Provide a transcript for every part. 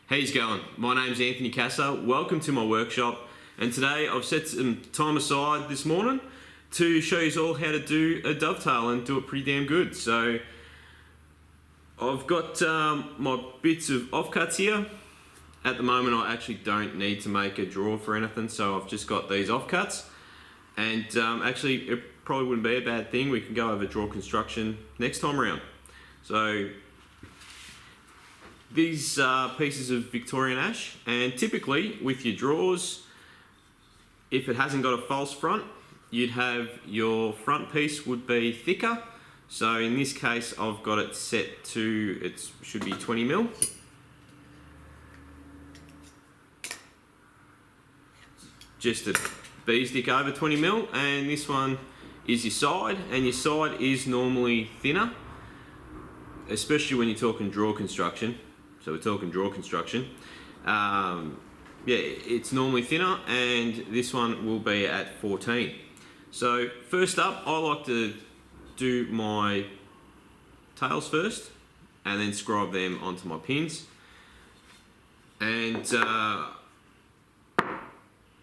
How's it going? My name's Anthony.C. Welcome to my workshop, and today I've set some time aside this morning to show you all how to do a dovetail and do it pretty damn good. So I've got my bits of offcuts here. At the moment I actually don't need to make a drawer for anything, so I've just got these offcuts, and actually it probably wouldn't be a bad thing. We can go over drawer construction next time around. So these pieces of Victorian ash, and typically with your drawers, if it hasn't got a false front, you'd have your front piece would be thicker. So in this case I've got it set to, it should be 20 mil. Just a B stick over 20 mil, and this one is your side, and your side is normally thinner, especially when you're talking drawer construction. So we're talking drawer construction. Yeah, it's normally thinner, and this one will be at 14. So first up, I like to do my tails first, and then scribe them onto my pins. And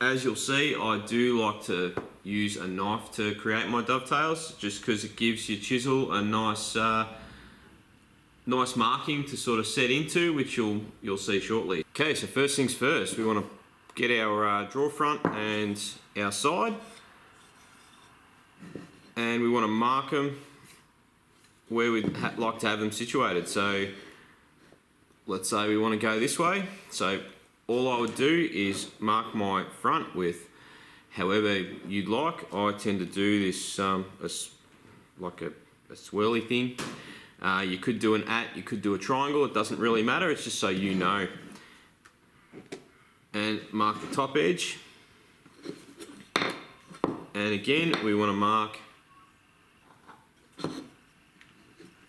as you'll see, I do like to use a knife to create my dovetails, just because it gives your chisel a nice marking to sort of set into, which you'll see shortly. Okay, so first things first, we want to get our drawer front and our side, and we want to mark them where we'd like to have them situated. So let's say we want to go this way, so all I would do is mark my front with however you'd like. I tend to do this like a swirly thing. You could do an you could do a triangle, it doesn't really matter, it's just so you know. And mark the top edge. And again, we want to mark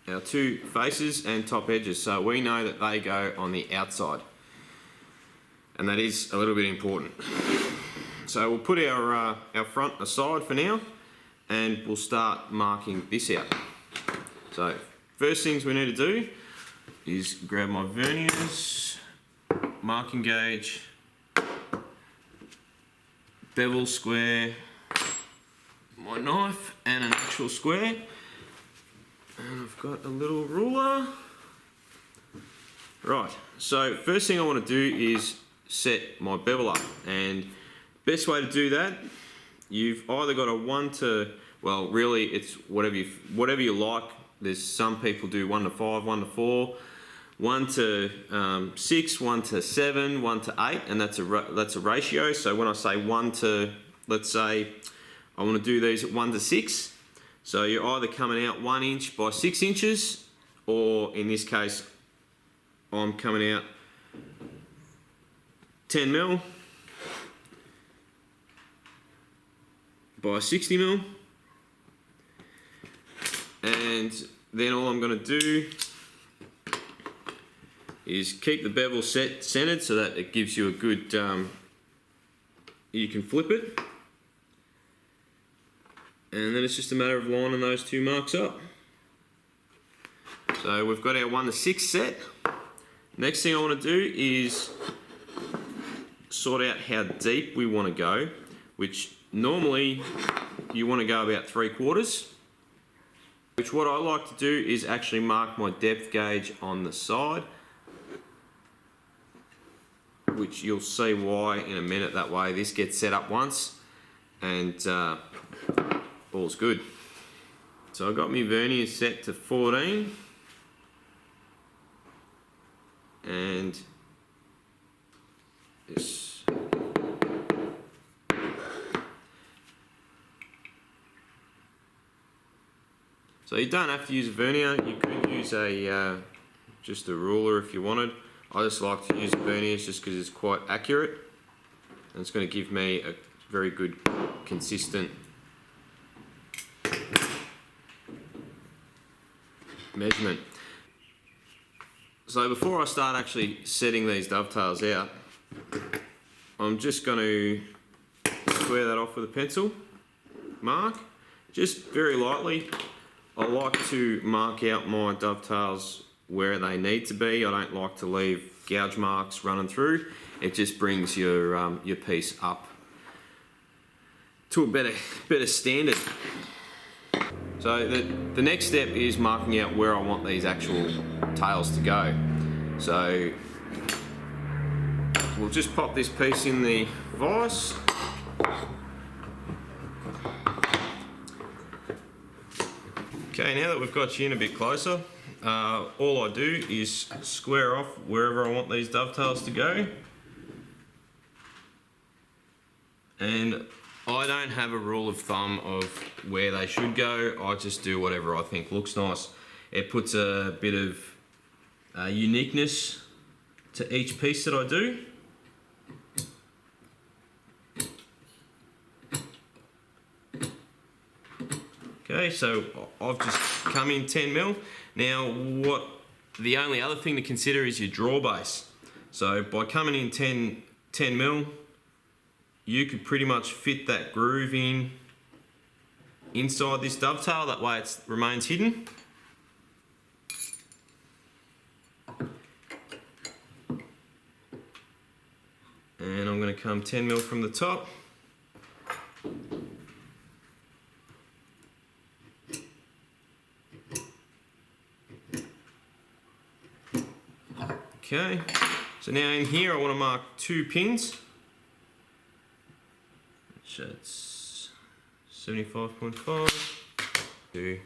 our two faces and top edges, so we know that they go on the outside. And that is a little bit important. So we'll put our front aside for now, and we'll start marking this out. So first things we need to do is grab my verniers, marking gauge, bevel square, my knife and an actual square, and I've got a little ruler. Right, so first thing I want to do is set my bevel up, and best way to do that, you've either got a 1 to, well really it's whatever you like. There's some people do 1 to 5, 1 to 4, 1 to 6, 1 to 7, 1 to 8, and that's a ratio. So when I say 1 to, let's say I want to do these at 1 to 6, so you're either coming out 1 inch by 6 inches, or in this case I'm coming out 10 mil by 60 mil. And then all I'm going to do is keep the bevel centered so that it gives you a good, you can flip it, and then it's just a matter of lining those two marks up. So we've got our 1 to 6 set. Next thing I want to do is sort out how deep we want to go, which normally you want to go about 3/4. Which what I like to do is actually mark my depth gauge on the side, which you'll see why in a minute. That way this gets set up once and all's good. So I got my vernier set to 14, and this. So you don't have to use a vernier, you could use just a ruler if you wanted. I just like to use verniers just because it's quite accurate, and it's going to give me a very good consistent measurement. So before I start actually setting these dovetails out, I'm just going to square that off with a pencil mark, just very lightly. I like to mark out my dovetails where they need to be. I don't like to leave gouge marks running through. It just brings your piece up to a better standard. So the next step is marking out where I want these actual tails to go. So we'll just pop this piece in the vise. Okay, now that we've got you in a bit closer, all I do is square off wherever I want these dovetails to go. And I don't have a rule of thumb of where they should go. I just do whatever I think looks nice. It puts a bit of uniqueness to each piece that I do. Okay, so I've just come in 10mm. Now, the only other thing to consider is your draw base. So by coming in 10mm, you could pretty much fit that groove in inside this dovetail. That way it remains hidden. And I'm going to come 10mm from the top. Okay, so now in here I want to mark 2 pins. That's 75.5. 2.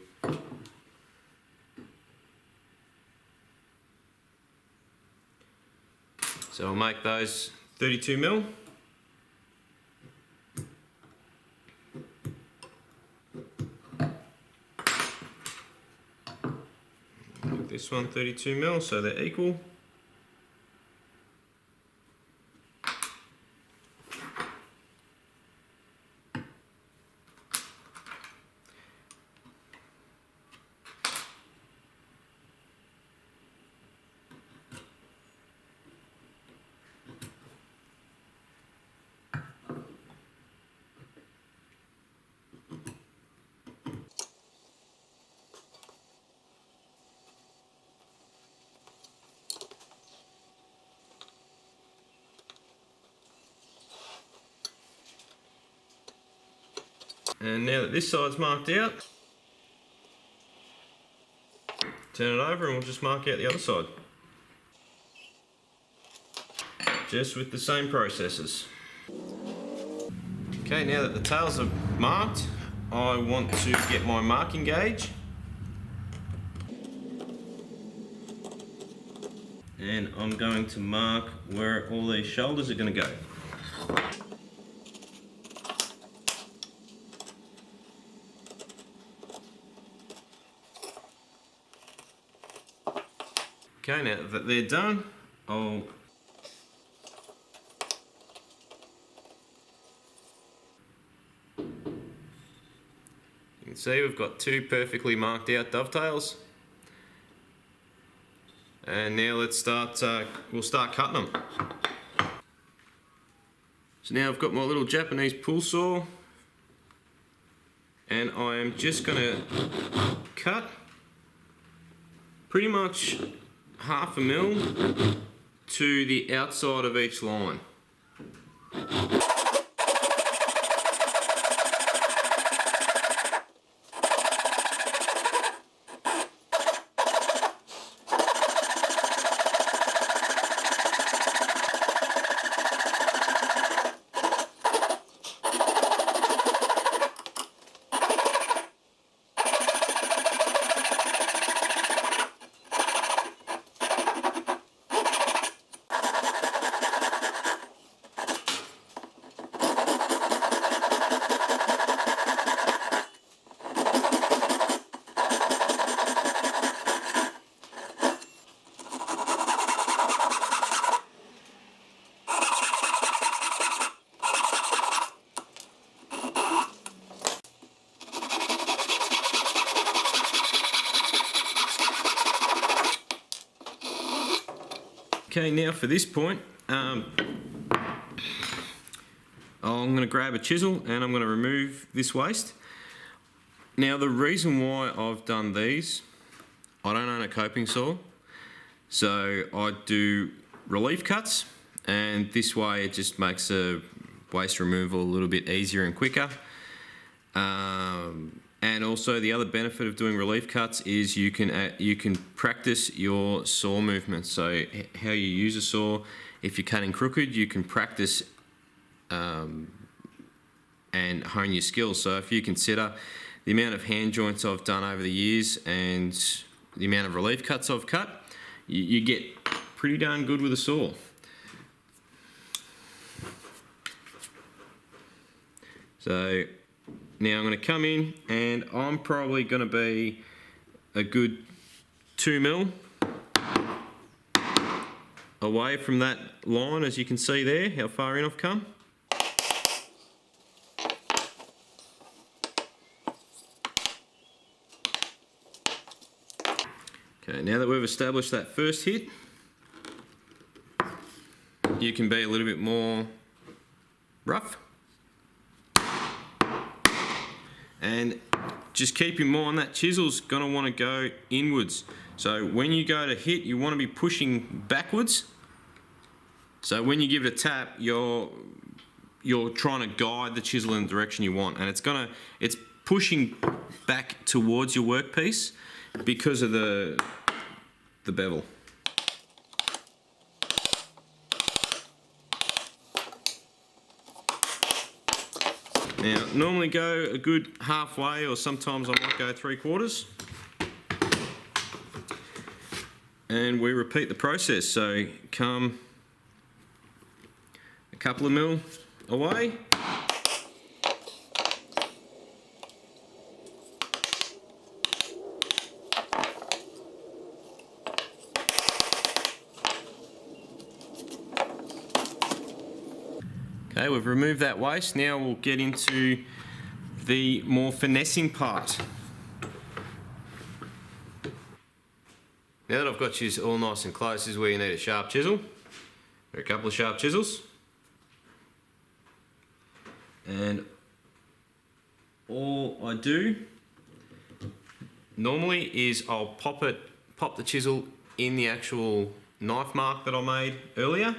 So I'll make those 32mm. Make this one 32mm, so they're equal. And now that this side's marked out, turn it over and we'll just mark out the other side. Just with the same processes. Okay, now that the tails are marked, I want to get my marking gauge. And I'm going to mark where all these shoulders are going to go. Okay, now that they're done, you can see we've got 2 perfectly marked out dovetails. And now let's start, we'll start cutting them. So now I've got my little Japanese pull saw, and I am just going to cut pretty much 1/2 mil to the outside of each line. Okay, now for this point, I'm going to grab a chisel and I'm going to remove this waste. Now the reason why I've done these, I don't own a coping saw, so I do relief cuts, and this way it just makes the waste removal a little bit easier and quicker. And also the other benefit of doing relief cuts is you can practice your saw movements. So how you use a saw, if you're cutting crooked, you can practice and hone your skills. So if you consider the amount of hand joints I've done over the years and the amount of relief cuts I've cut, you get pretty darn good with a saw. So now I'm going to come in and I'm probably going to be a good 2 mil away from that line, as you can see there, how far in I've come. Okay, now that we've established that first hit, you can be a little bit more rough. And just keep in mind that chisel's going to want to go inwards. So when you go to hit, you want to be pushing backwards. So when you give it a tap, you're trying to guide the chisel in the direction you want, and it's pushing back towards your workpiece because of the bevel. Now, normally go a good halfway, or sometimes I might go 3/4. And we repeat the process. So come a couple of mil away. Okay, we've removed that waste. Now we'll get into the more finessing part. Now that I've got you all nice and close, this is where you need a sharp chisel, or a couple of sharp chisels. And all I do normally is I'll pop the chisel in the actual knife mark that I made earlier,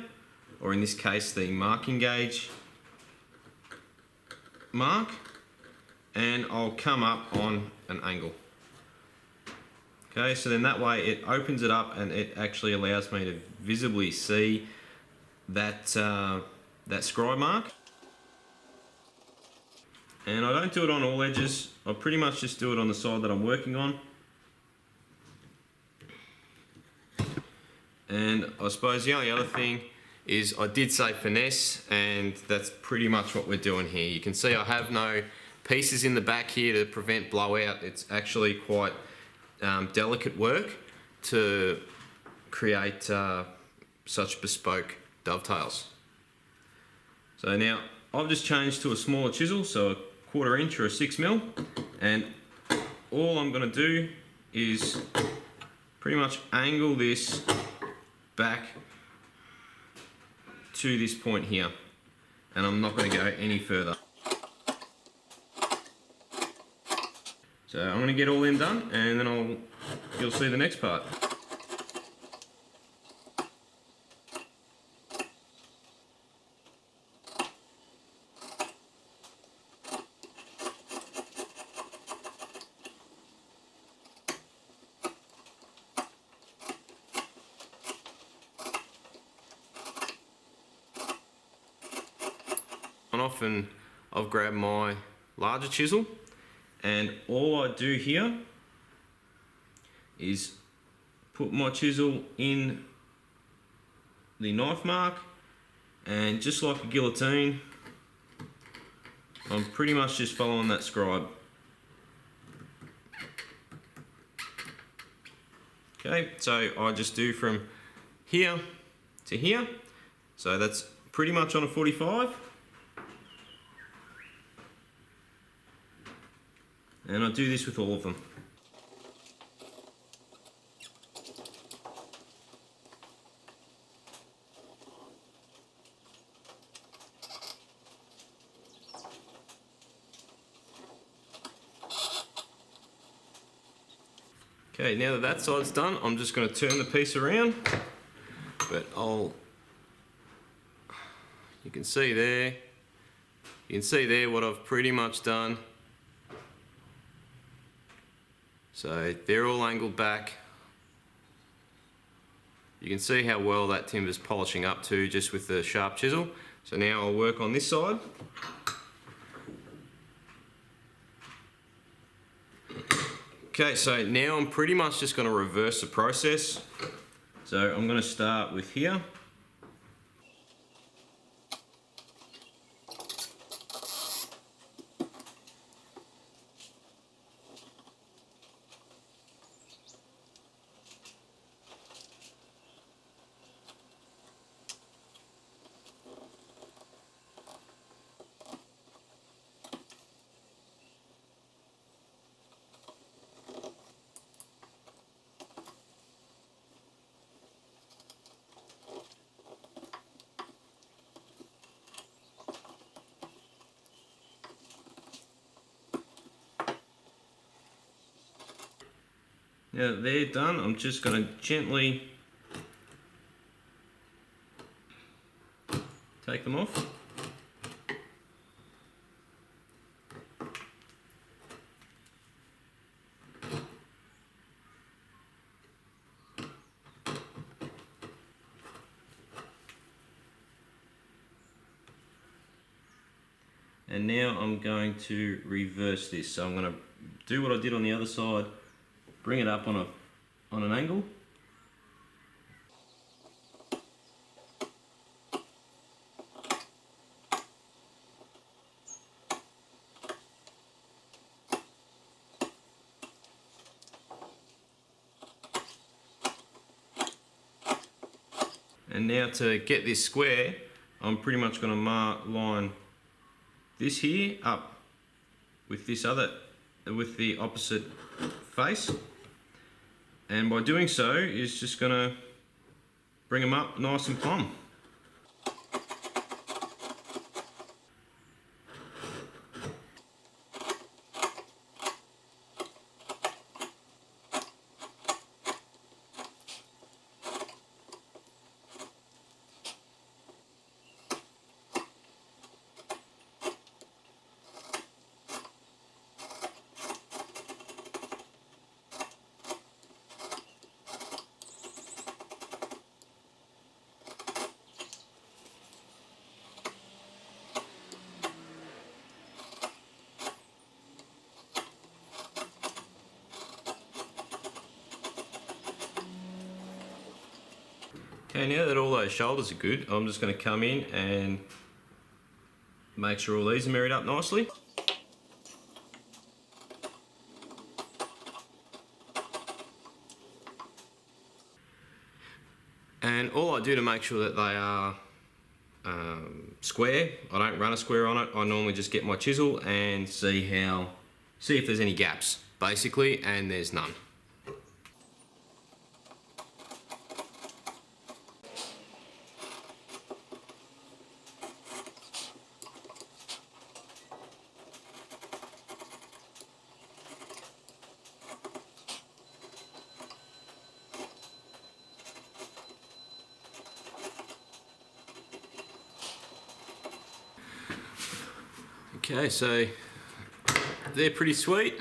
or in this case the marking gauge mark, and I'll come up on an angle. Okay, so then that way it opens it up and it actually allows me to visibly see that scribe mark. And I don't do it on all edges, I pretty much just do it on the side that I'm working on. And I suppose the only other thing is I did say finesse, and that's pretty much what we're doing here. You can see I have no pieces in the back here to prevent blowout. It's actually quite delicate work to create such bespoke dovetails. So now I've just changed to a smaller chisel, so a 1/4 inch or a 6 mil, and all I'm going to do is pretty much angle this back to this point here, and I'm not going to go any further. So I'm going to get all them done, and then you'll see the next part. And often I've grabbed my larger chisel, and all I do here is put my chisel in the knife mark, and just like a guillotine, I'm pretty much just following that scribe. Okay, so I just do from here to here, so that's pretty much on a 45. And I do this with all of them. Okay, now that side's done, I'm just going to turn the piece around, but I'll you can see there what I've pretty much done. So they're all angled back. You can see how well that timber's polishing up to just with the sharp chisel. So now I'll work on this side. Okay, so now I'm pretty much just going to reverse the process. So I'm going to start with here. Now that they're done, I'm just going to gently take them off. And now I'm going to reverse this. So I'm going to do what I did on the other side, bring it up on an angle. And now to get this square, I'm pretty much going to line this here up with this other, with the opposite face. And by doing so, is just going to bring them up nice and plumb. Okay, now that all those shoulders are good, I'm just going to come in and make sure all these are married up nicely. And all I do to make sure that they are square, I don't run a square on it, I normally just get my chisel and see if there's any gaps, basically, and there's none. Okay, so they're pretty sweet.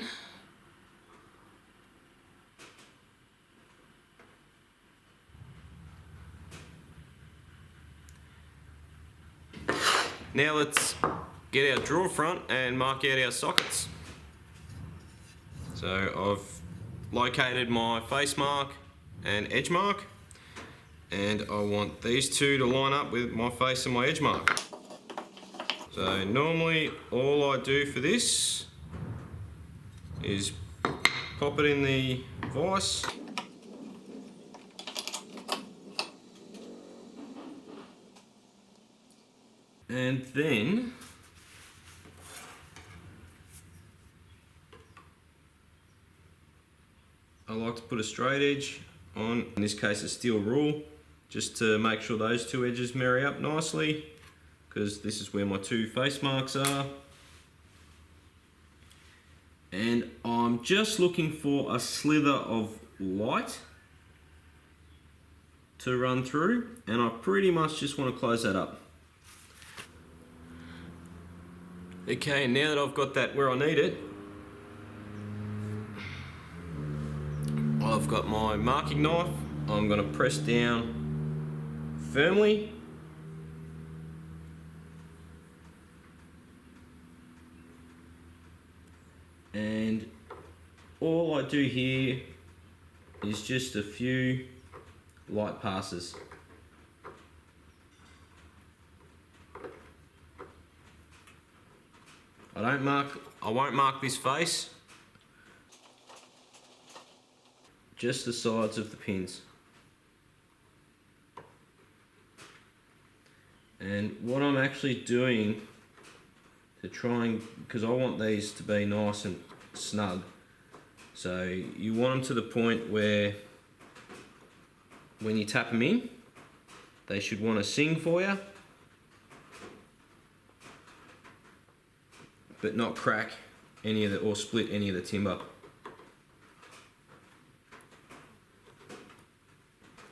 Now let's get our drawer front and mark out our sockets. So I've located my face mark and edge mark, and I want these two to line up with my face and my edge mark. So normally all I do for this is pop it in the vise, and then I like to put a straight edge on, in this case a steel rule, just to make sure those two edges marry up nicely, because this is where my two face marks are. And I'm just looking for a slither of light to run through, and I pretty much just want to close that up. Okay, now that I've got that where I need it, I've got my marking knife. I'm going to press down firmly. And all I do here is just a few light passes. I won't mark this face, just the sides of the pins. And what I'm actually doing to try and, because I want these to be nice and snug, so you want them to the point where when you tap them in, they should want to sing for you, but not crack any of the, or split any of the timber.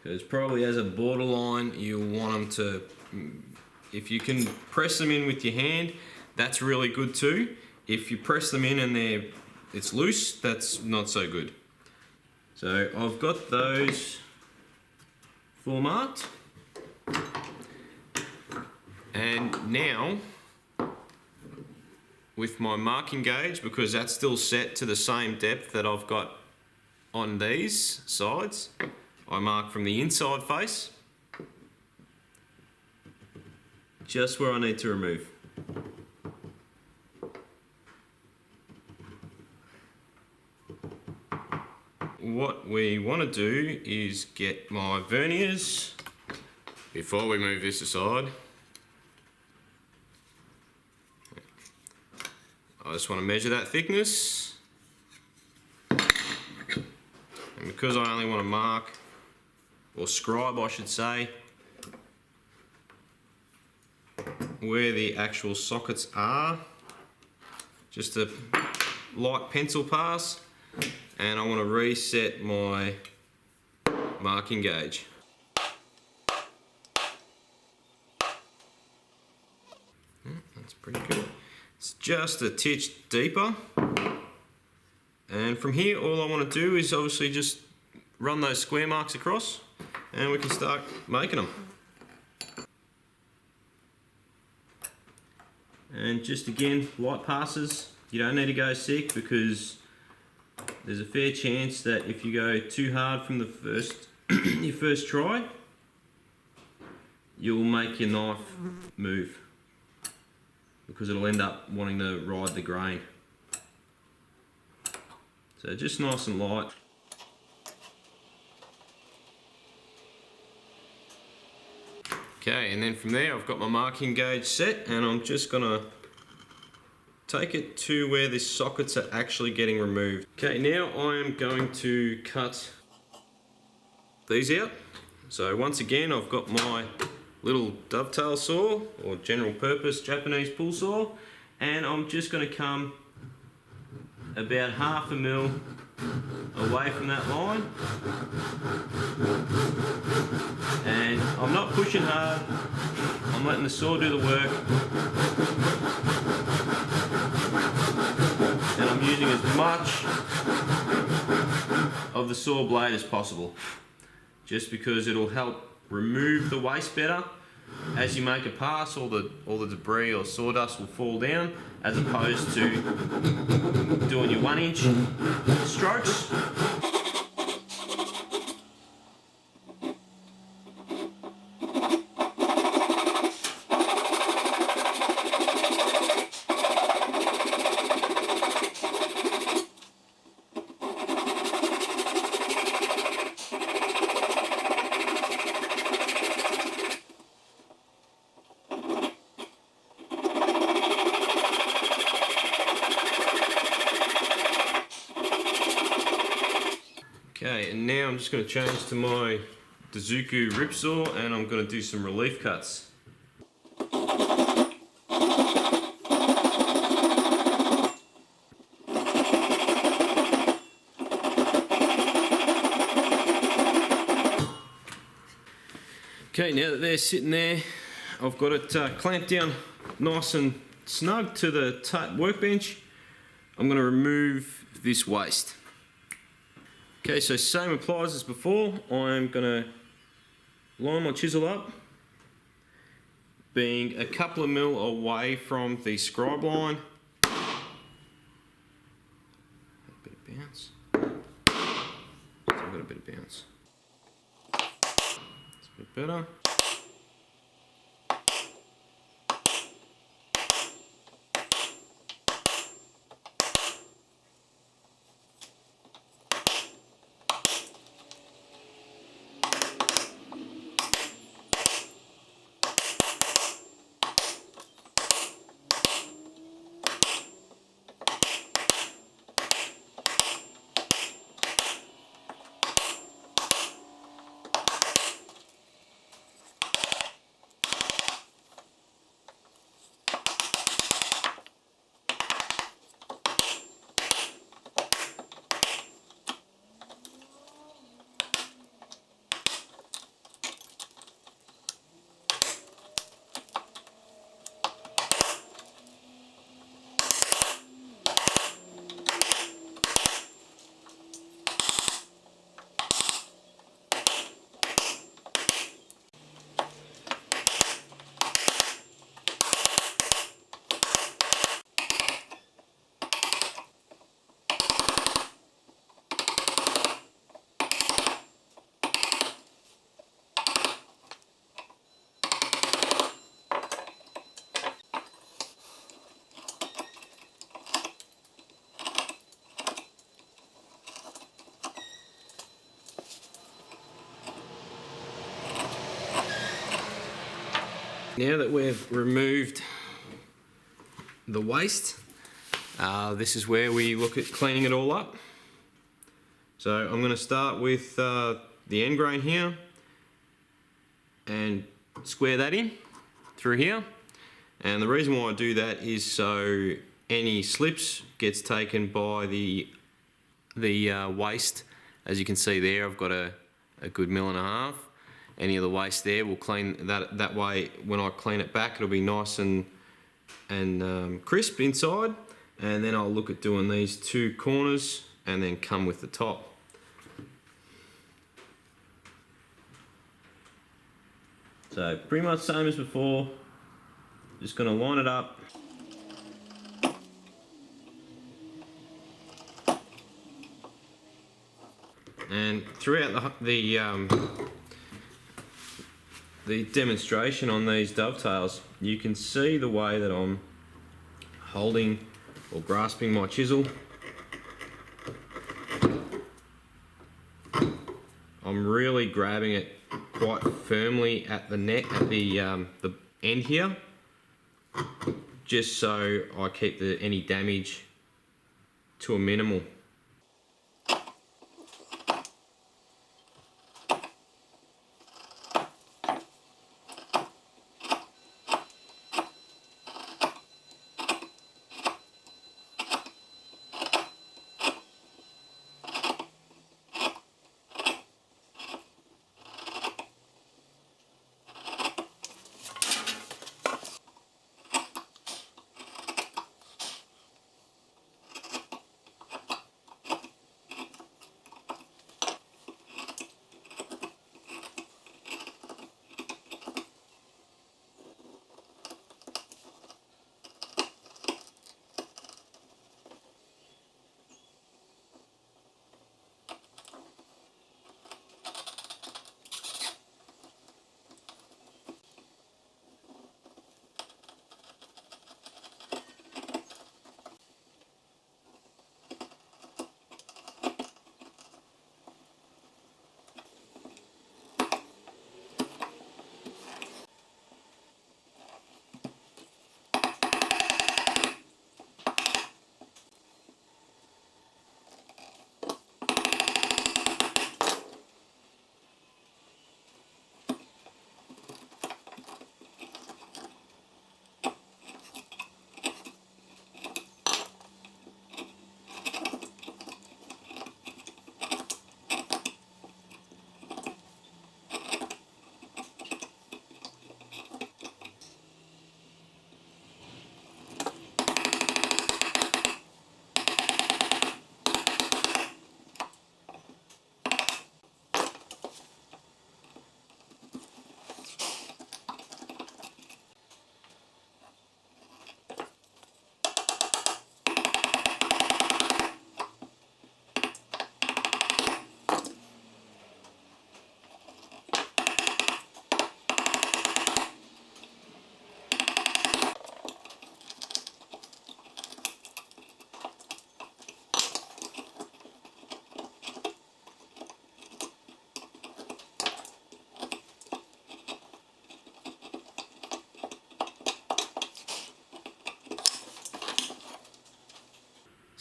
Because probably as a borderline, you'll want them to, if you can press them in with your hand, that's really good too. If you press them in and it's loose, that's not so good. So I've got those full marked. And now, with my marking gauge, because that's still set to the same depth that I've got on these sides, I mark from the inside face, just where I need to remove. What we want to do is get my verniers, before we move this aside, I just want to measure that thickness, and because I only want to mark, or scribe I should say, where the actual sockets are, just a light pencil pass, and I want to reset my marking gauge. That's pretty good. It's just a titch deeper, and from here all I want to do is obviously just run those square marks across and we can start making them. And just again, light passes. You don't need to go sick, because there's a fair chance that if you go too hard from the first your first try, you'll make your knife move, because it'll end up wanting to ride the grain. So just nice and light. Okay, and then from there I've got my marking gauge set, and I'm just gonna take it to where the sockets are actually getting removed. Okay, now I am going to cut these out. So once again, I've got my little dovetail saw, or general purpose Japanese pull saw, and I'm just going to come about 1/2 mil away from that line, and I'm not pushing hard, I'm letting the saw do the work, and I'm using as much of the saw blade as possible, just because it'll help remove the waste better. As you make a pass, all the debris or sawdust will fall down, as opposed to doing your 1-inch strokes. Okay, and now I'm just going to change to my Dozuku rip saw, and I'm going to do some relief cuts. Okay, now that they're sitting there, I've got it clamped down nice and snug to the workbench. I'm going to remove this waste. Okay, so same applies as before. I'm going to line my chisel up, being a couple of mil away from the scribe line. A bit of bounce. Still got a bit of bounce. It's a bit better. Now that we've removed the waste, this is where we look at cleaning it all up. So I'm going to start with the end grain here and square that in through here. And the reason why I do that is so any slips gets taken by the waste. As you can see there, I've got a good 1.5 mil. Any of the waste there will clean that way. When I clean it back, it'll be nice and crisp inside. And then I'll look at doing these 2 corners and then come with the top. So pretty much same as before. Just going to line it up. And throughout the demonstration on these dovetails, you can see the way that I'm holding or grasping my chisel. I'm really grabbing it quite firmly at the neck, at the end here, just so I keep any damage to a minimal.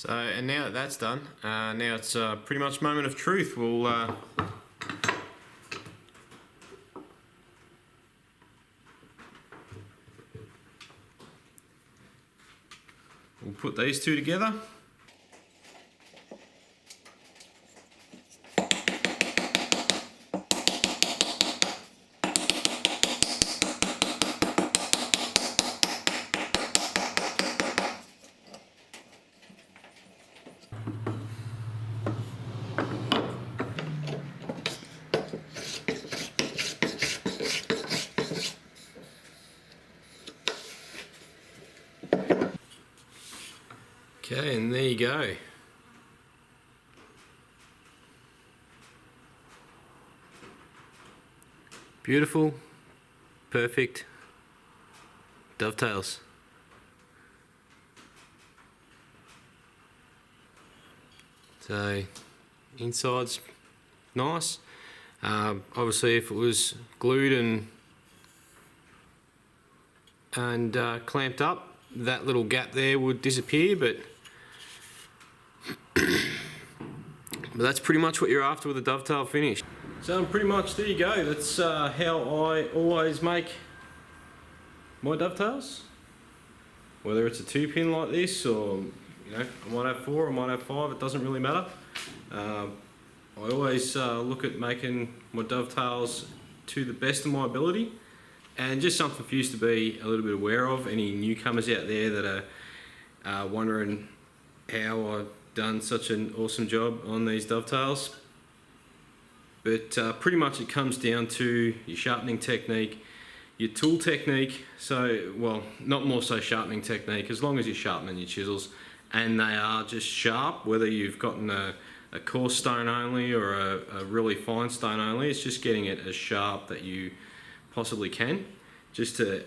So, and now that that's done, now it's pretty much moment of truth. We'll put these two together. Okay, and there you go. Beautiful, perfect dovetails. So, inside's nice. Obviously, if it was glued and clamped up, that little gap there would disappear, but that's pretty much what you're after with a dovetail finish. So pretty much there you go. That's how I always make my dovetails. Whether it's a 2-pin like this, or I might have 4, I might have 5. It doesn't really matter. I always look at making my dovetails to the best of my ability, and just something for you to be a little bit aware of. Any newcomers out there that are wondering how I've done such an awesome job on these dovetails. But pretty much it comes down to your sharpening technique, your tool technique. So, well, not more so sharpening technique, as long as you're sharpening your chisels and they are just sharp, whether you've gotten a coarse stone only or a really fine stone only, it's just getting it as sharp that you possibly can, just to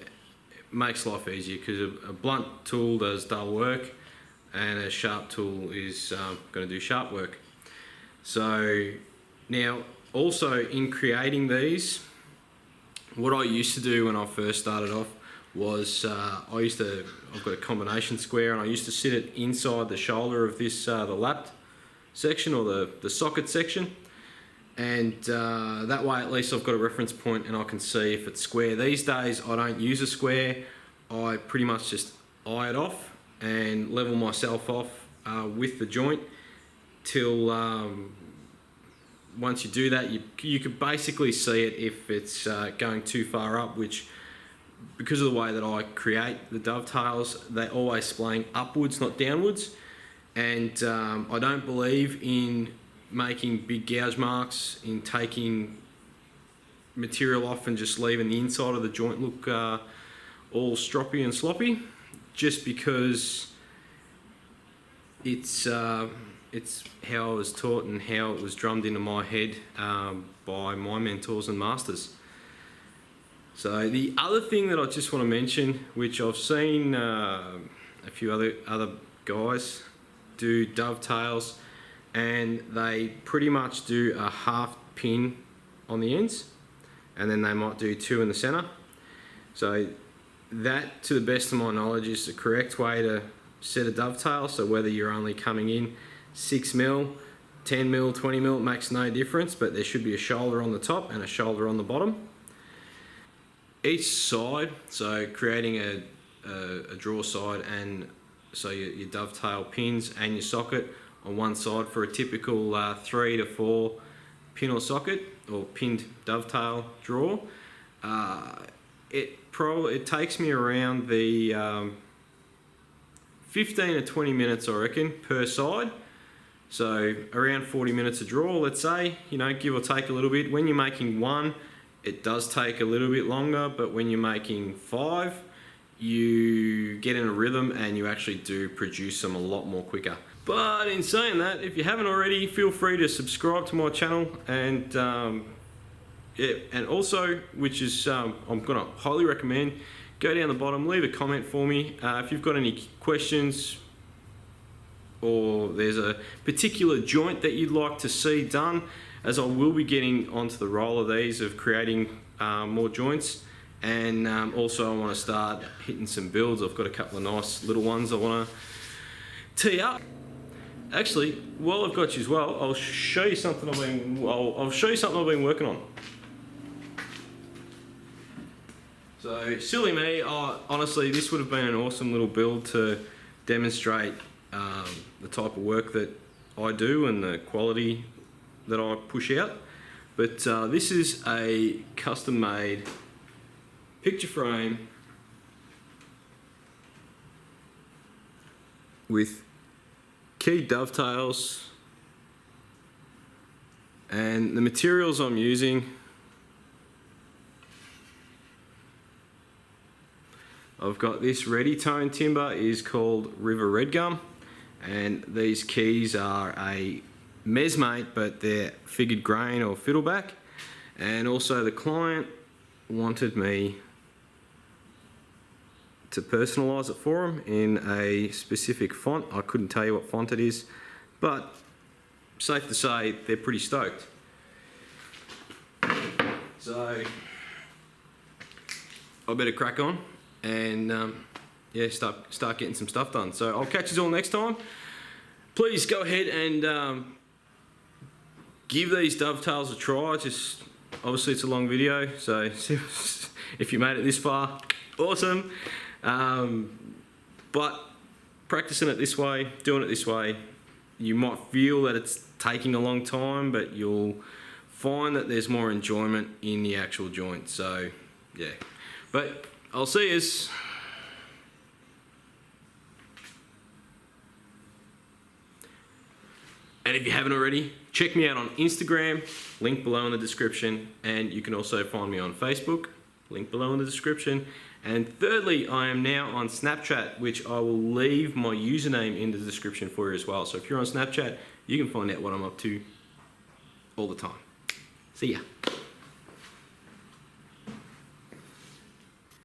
makes life easier, because a blunt tool does dull work and a sharp tool is going to do sharp work. So now, also in creating these, what I used to do when I first started off was I've got a combination square, and I used to sit it inside the shoulder of this the lap section, or the socket section, and that way at least I've got a reference point and I can see if it's square. These days I don't use a square, I pretty much just eye it off and level myself off with the joint till once you do that, you could basically see it if it's going too far up, which, because of the way that I create the dovetails, they're always splaying upwards, not downwards. And I don't believe in making big gouge marks, in taking material off and just leaving the inside of the joint look all stroppy and sloppy, just because it's how I was taught and how it was drummed into my head by my mentors and masters. So the other thing that I just want to mention, which I've seen a few other guys do dovetails, and they pretty much do a half pin on the ends, and then they might do 2 in the center. So that, to the best of my knowledge, is the correct way to set a dovetail. So whether you're only coming in 6mm, 10mm, 20mm, it makes no difference, but there should be a shoulder on the top and a shoulder on the bottom. Each side, so creating a draw side, and so your dovetail pins and your socket on one side for a typical 3 to 4 pin or socket or pinned dovetail draw. It takes me around the 15 to 20 minutes, I reckon, per side. So around 40 minutes a draw, let's say, give or take a little bit. When you're making 1, it does take a little bit longer, but when you're making 5, you get in a rhythm and you actually do produce them a lot more quicker. But in saying that, if you haven't already, feel free to subscribe to my channel, and and also, which is I'm gonna highly recommend, go down the bottom, leave a comment for me if you've got any questions, or there's a particular joint that you'd like to see done, as I will be getting onto the roll of these, of creating more joints. And also I want to start hitting some builds. I've got a couple of nice little ones I want to tee up. Actually, while I've got you as well, I'll show you something I'll show you something I've been working on. So, silly me, honestly, this would have been an awesome little build to demonstrate the type of work that I do and the quality that I push out. But this is a custom-made picture frame with key dovetails, and the materials I'm using, I've got this ready tone timber, is called River Red Gum, and these keys are a mesmate, but they're figured grain or fiddleback. And also the client wanted me to personalise it for them in a specific font. I couldn't tell you what font it is, but safe to say they're pretty stoked. So I better crack on and yeah, start getting some stuff done. So I'll catch you all next time. Please go ahead and give these dovetails a try. Just obviously it's a long video, so if you made it this far, awesome. But practicing it this way, doing it this way, you might feel that it's taking a long time, but you'll find that there's more enjoyment in the actual joint. So yeah, but I'll see yous. And if you haven't already, check me out on Instagram, link below in the description, and you can also find me on Facebook, link below in the description. And thirdly, I am now on Snapchat, which I will leave my username in the description for you as well. So if you're on Snapchat, you can find out what I'm up to all the time. See ya.